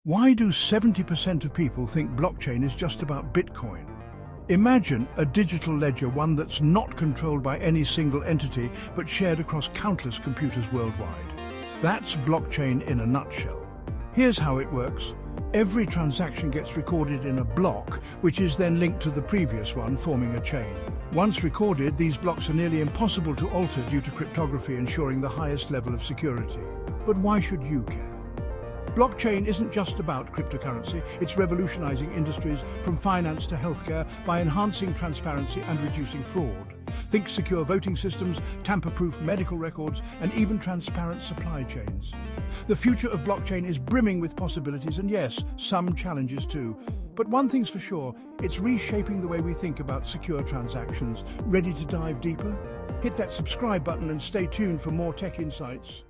Why do 70% of people think blockchain is just about Bitcoin? Imagine a digital ledger, one that's not controlled by any single entity, but shared across countless computers worldwide. That's blockchain in a nutshell. Here's how it works. Every transaction gets recorded in a block, which is then linked to the previous one, forming a chain. Once recorded, these blocks are nearly impossible to alter due to cryptography, ensuring the highest level of security. But why should you care? Blockchain isn't just about cryptocurrency, it's revolutionizing industries from finance to healthcare by enhancing transparency and reducing fraud. Think secure voting systems, tamper-proof medical records, and even transparent supply chains. The future of blockchain is brimming with possibilities and, yes, some challenges too. But one thing's for sure, it's reshaping the way we think about secure transactions. Ready to dive deeper? Hit that subscribe button and stay tuned for more tech insights.